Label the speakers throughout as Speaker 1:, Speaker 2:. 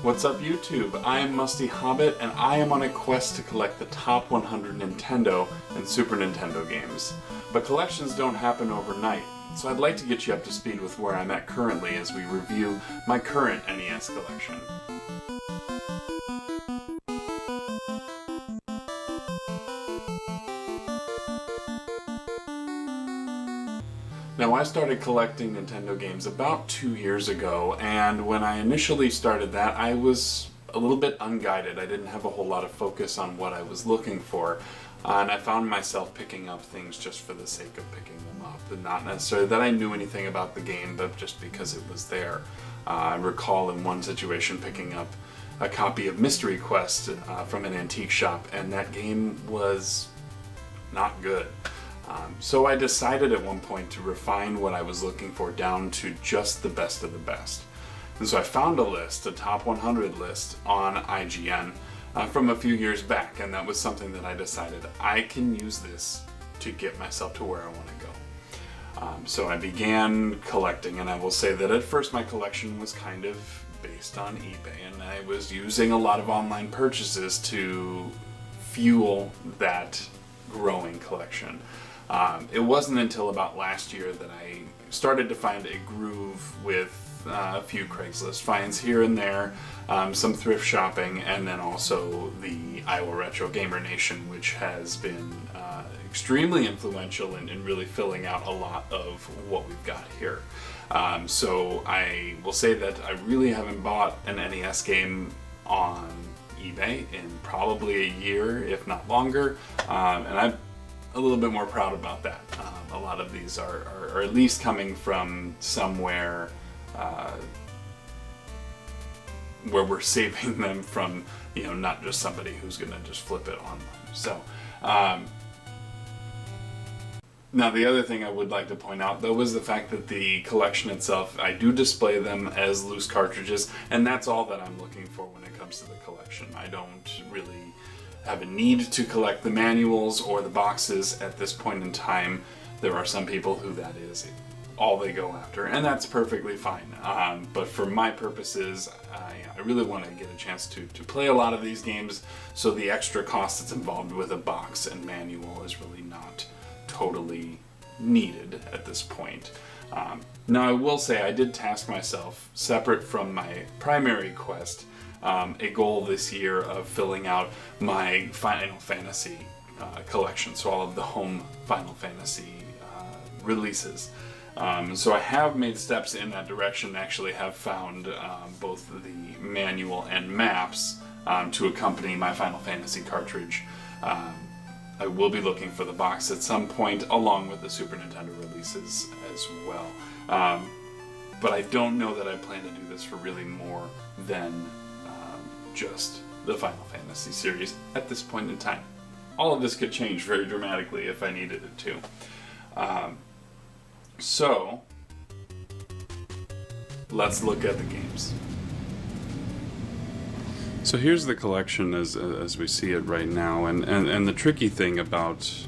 Speaker 1: What's up YouTube? I am Musty Hobbit and I am on a quest to collect the top 100 Nintendo and Super Nintendo games. But collections don't happen overnight, so I'd like to get you up to speed with where I'm at currently as we review my current NES collection. Now, I started collecting Nintendo games about 2 years ago, and when I initially started that, I was a little bit unguided. I didn't have a whole lot of focus on what I was looking for, and I found myself picking up things just for the sake of picking them up, and not necessarily that I knew anything about the game, but just because it was there. I recall in one situation picking up a copy of Mystery Quest from an antique shop, and that game was not good. So I decided at one point to refine what I was looking for down to just the best of the best. And so I found a list, a top 100 list on IGN from a few years back, and that was something that I decided I can use this to get myself to where I want to go. So I began collecting, and I will say that at first my collection was kind of based on eBay, and I was using a lot of online purchases to fuel that growing collection. It wasn't until about last year that I started to find a groove with a few Craigslist finds here and there, some thrift shopping, and then also the Iowa Retro Gamer Nation, which has been extremely influential in really filling out a lot of what we've got here. So I will say that I really haven't bought an NES game on eBay in probably a year, if not longer, and I'm a little bit more proud about that. A lot of these are at least coming from somewhere where we're saving them from, you know, not just somebody who's going to just flip it online. So, now the other thing I would like to point out though is the fact that the collection itself, I do display them as loose cartridges, and that's all that I'm looking for when it comes to the collection. I don't really have a need to collect the manuals or the boxes at this point in time. There are some people who that is all they go after, and that's perfectly fine. But for my purposes, I really want to get a chance to play a lot of these games, so the extra cost that's involved with a box and manual is really not totally needed at this point. Now I will say I did task myself, separate from my primary quest, a goal this year of filling out my Final Fantasy collection, so all of the home Final Fantasy releases. So I have made steps in that direction, actually have found both the manual and maps to accompany my Final Fantasy cartridge. I will be looking for the box at some point, along with the Super Nintendo releases as well. But I don't know that I plan to do this for really more than just the Final Fantasy series at this point in time. All of this could change very dramatically if I needed it to. So let's look at the games. So here's the collection as we see it right now, and the tricky thing about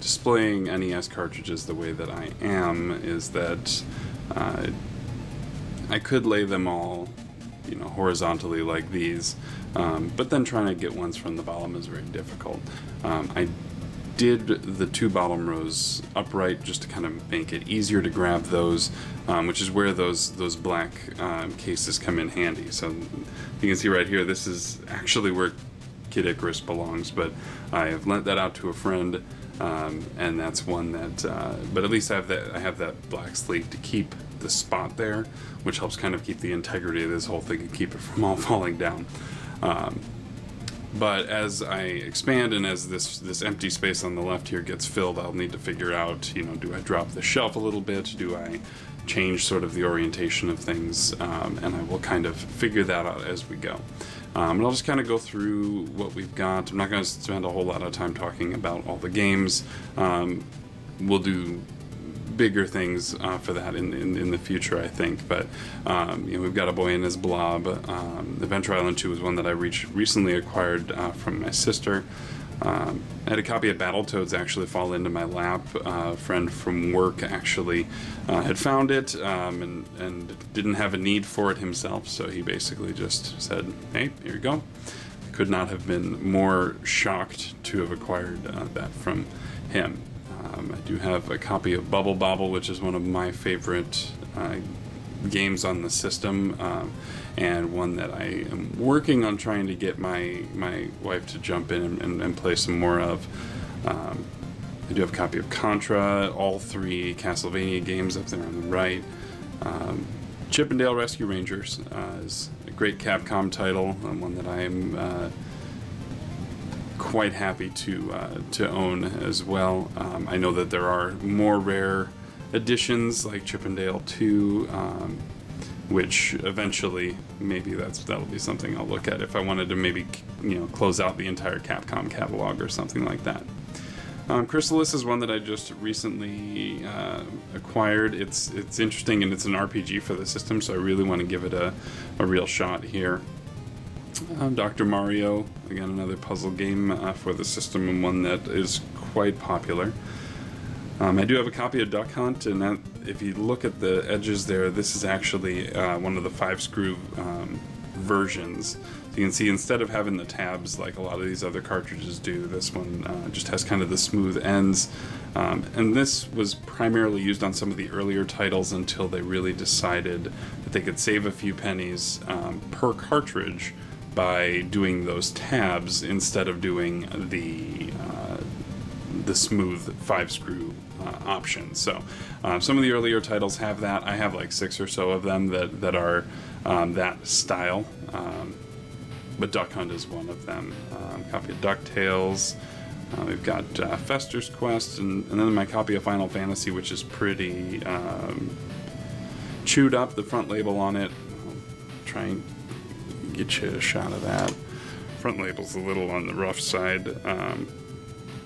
Speaker 1: displaying NES cartridges the way that I am is that I could lay them all, you know, horizontally like these, but then trying to get ones from the bottom is very difficult. I did the two bottom rows upright just to kind of make it easier to grab those, which is where those black cases come in handy. So you can see right here, this is actually where Kid Icarus belongs, but I have lent that out to a friend, and that's one that, but at least I have that black sleeve to keep the spot there, which helps kind of keep the integrity of this whole thing and keep it from all falling down. But as I expand and as this empty space on the left here gets filled, I'll need to figure out, you know, do I drop the shelf a little bit? Do I change sort of the orientation of things? And I will kind of figure that out as we go. And I'll just kind of go through what we've got. I'm not going to spend a whole lot of time talking about all the games. We'll do bigger things for that in the future, I think. But you know, we've got A Boy and His Blob. Adventure Island 2 is one that I recently acquired from my sister. I had a copy of Battletoads actually fall into my lap. A friend from work actually had found it and didn't have a need for it himself, so he basically just said, hey, here you go. Could not have been more shocked to have acquired that from him. I do have a copy of Bubble Bobble, which is one of my favorite games on the system, and one that I am working on trying to get my wife to jump in and play some more of. I do have a copy of Contra, all 3 Castlevania games up there on the right. Chip 'n Dale Rescue Rangers is a great Capcom title, one that I am quite happy to own as well. I know that there are more rare editions like Chip 'n Dale 2, which eventually maybe that'll be something I'll look at if I wanted to maybe close out the entire Capcom catalog or something like that. Chrysalis is one that I just recently acquired. It's interesting, and it's an RPG for the system, so I really want to give it a real shot here. Dr. Mario, again another puzzle game for the system, and one that is quite popular. I do have a copy of Duck Hunt, and that, if you look at the edges there, this is actually one of the 5-screw versions. So you can see, instead of having the tabs like a lot of these other cartridges do, this one just has kind of the smooth ends. And this was primarily used on some of the earlier titles until they really decided that they could save a few pennies per cartridge by doing those tabs instead of doing the smooth 5-screw option. So some of the earlier titles have that. I have like 6 or so of them that are that style, but Duck Hunt is one of them. Copy of DuckTales. We've got Fester's Quest, and then my copy of Final Fantasy, which is pretty chewed up. The front label on it, I'll try and get you a shot of that. Front label's a little on the rough side,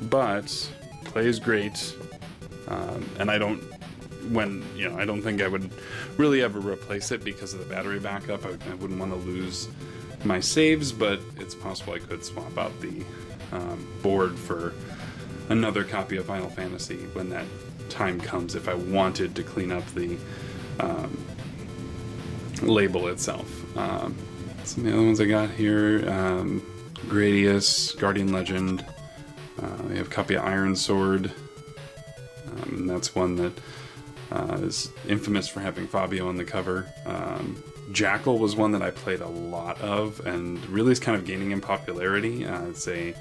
Speaker 1: but plays great. And I don't think I would really ever replace it because of the battery backup. I wouldn't want to lose my saves, but it's possible I could swap out the board for another copy of Final Fantasy when that time comes, if I wanted to clean up the label itself. Some of the other ones I got here, Gradius, Guardian Legend. We have a copy of Iron Sword, and that's one that is infamous for having Fabio on the cover. Jackal was one that I played a lot of, and really is kind of gaining in popularity. It's a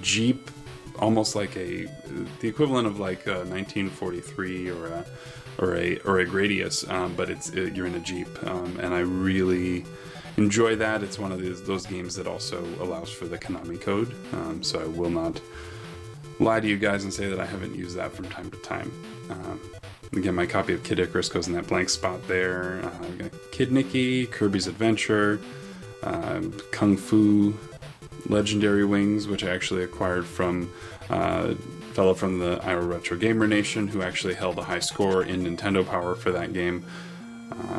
Speaker 1: Jeep, almost like the equivalent of like a 1943 or a Gradius, but you're in a Jeep, and I really enjoy that. It's one of those games that also allows for the Konami code, so I will not lie to you guys and say that I haven't used that from time to time. Again, my copy of Kid Icarus goes in that blank spot there. I've got Kid Nicky, Kirby's Adventure, Kung Fu, Legendary Wings, which I actually acquired from a fellow from the Iowa Retro Gamer Nation who actually held a high score in Nintendo Power for that game.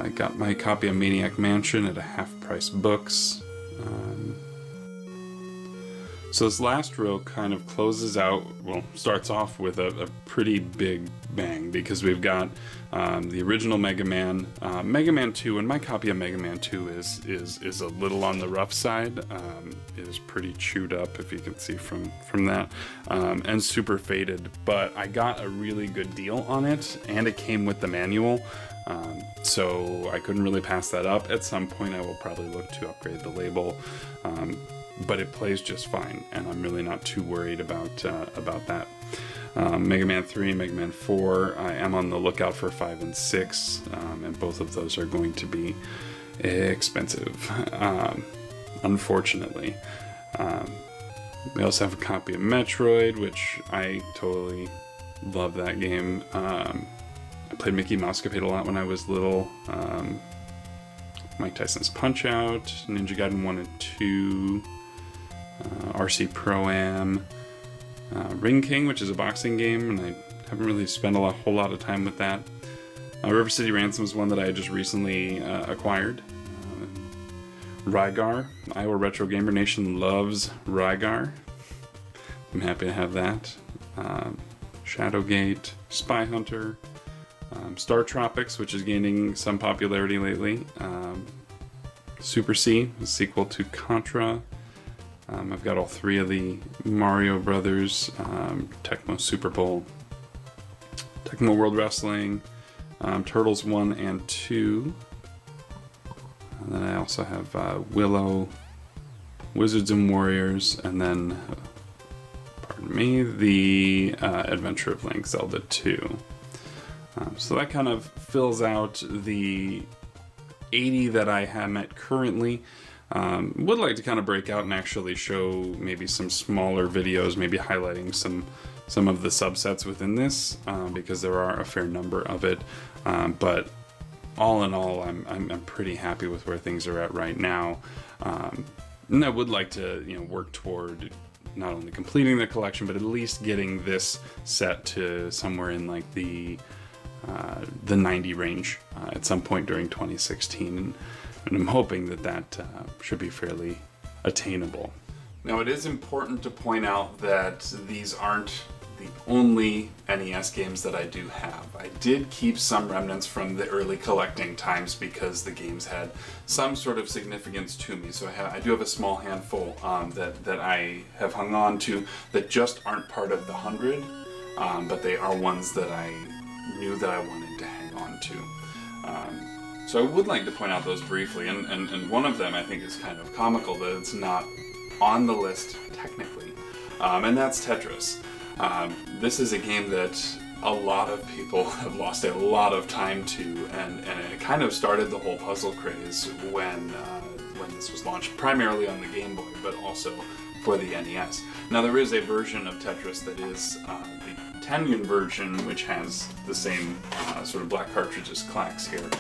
Speaker 1: I got my copy of Maniac Mansion at a half-price books. So this last row kind of closes out, starts off with a pretty big bang, because we've got the original Mega Man, Mega Man 2, and my copy of Mega Man 2 is a little on the rough side. It is pretty chewed up, if you can see from that, and super faded, but I got a really good deal on it, and it came with the manual, so I couldn't really pass that up. At some point I will probably look to upgrade the label, but it plays just fine, and I'm really not too worried about that. Mega Man 3 and Mega Man 4, I am on the lookout for 5 and 6, and both of those are going to be expensive, unfortunately. We also have a copy of Metroid, which I totally love that game. I played Mickey Mousecapade a lot when I was little. Mike Tyson's Punch-Out, Ninja Gaiden 1 and 2, RC Pro-Am, Ring King, which is a boxing game, and I haven't really spent a whole lot of time with that. River City Ransom is one that I just recently acquired.
Speaker 2: Rygar. Iowa Retro Gamer Nation loves Rygar. I'm happy to have that. Shadowgate, Spy Hunter, Star Tropics, which is gaining some popularity lately. Super C, a sequel to Contra. I've got all three of the Mario Brothers, Tecmo Super Bowl, Tecmo World Wrestling, Turtles 1 and 2. And then I also have Willow, Wizards and Warriors, and then, pardon me, the Adventure of Link, Zelda 2. So that kind of fills out the 80 that I am at currently. Would like to kind of break out and actually show maybe some smaller videos, maybe highlighting some of the subsets within this, because there are a fair number of it. But all in all, I'm pretty happy with where things are at right now. And I would like to, work toward not only completing the collection, but at least getting this set to somewhere in like the 90 range at some point during 2016, and I'm hoping that should be fairly attainable.
Speaker 1: Now, it is important to point out that these aren't the only NES games that I do have. I did keep some remnants from the early collecting times because the games had some sort of significance to me. So I do have a small handful that I have hung on to that just aren't part of the 100, but they are ones that I knew that I wanted to hang on to. So I would like to point out those briefly, and one of them I think is kind of comical that it's not on the list technically, and that's Tetris. This is a game that a lot of people have lost a lot of time to, and it kind of started the whole puzzle craze when this was launched, primarily on the Game Boy, but also for the NES. Now there is a version of Tetris that is the Tengen version, which has the same sort of black cartridges clacks here,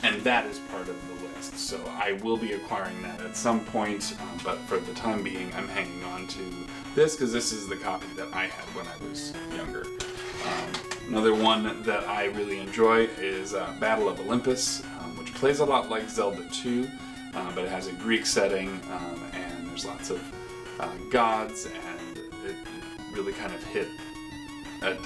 Speaker 1: and that is part of the list. So I will be acquiring that at some point, but for the time being, I'm hanging on to this because this is the copy that I had when I was younger. Another one that I really enjoy is Battle of Olympus, which plays a lot like Zelda 2, but it has a Greek setting, and there's lots of gods, and it really kind of hit at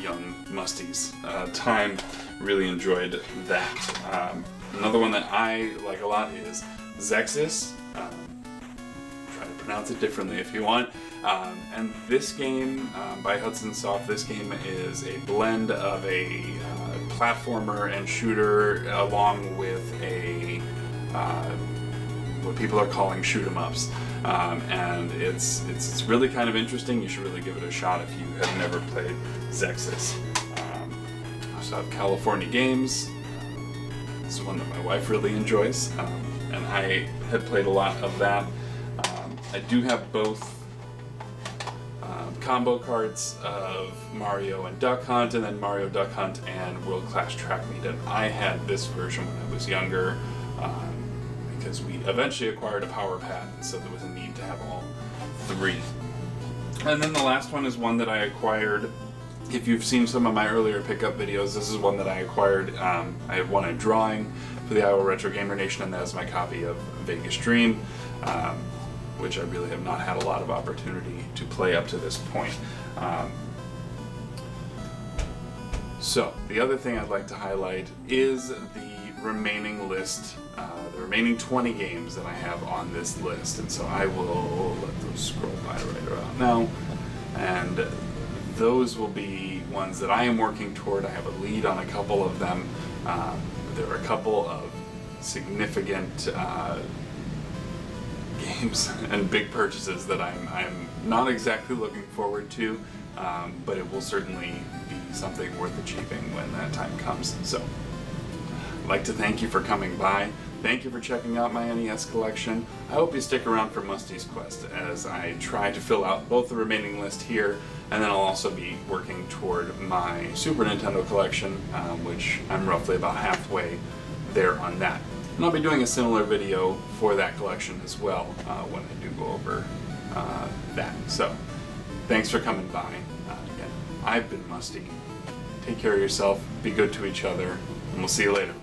Speaker 1: young Musty's time. Really enjoyed that. Another one that I like a lot is Zexis. Try to pronounce it differently if you want. And this game by Hudson Soft, this game is a blend of a platformer and shooter along with a what people are calling shoot 'em ups. And it's really kind of interesting. You should really give it a shot if you have never played Zexis. I also have California Games. This is one that my wife really enjoys, and I had played a lot of that. I do have both combo cards of Mario and Duck Hunt, and then Mario Duck Hunt and World Class Track Meet. And I had this version when I was younger, because we eventually acquired a power pad, so there was a need to have all three. And then the last one is one that I acquired. If you've seen some of my earlier pickup videos, this is one that I acquired. I had won a drawing for the Iowa Retro Gamer Nation, and that is my copy of Vegas Dream, which I really have not had a lot of opportunity to play up to this point. So the other thing I'd like to highlight is the remaining list, the remaining 20 games that I have on this list, and so I will let those scroll by right around now, and those will be ones that I am working toward. I have a lead on a couple of them. There are a couple of significant games and big purchases that I'm not exactly looking forward to, but it will certainly be something worth achieving when that time comes. So I'd like to thank you for coming by. Thank you for checking out my NES collection. I hope you stick around for Musty's Quest as I try to fill out both the remaining list here, and then I'll also be working toward my Super Nintendo collection, which I'm roughly about halfway there on that. And I'll be doing a similar video for that collection as well when I do go over that. So thanks for coming by. Again, I've been Musty. Take care of yourself, be good to each other, and we'll see you later.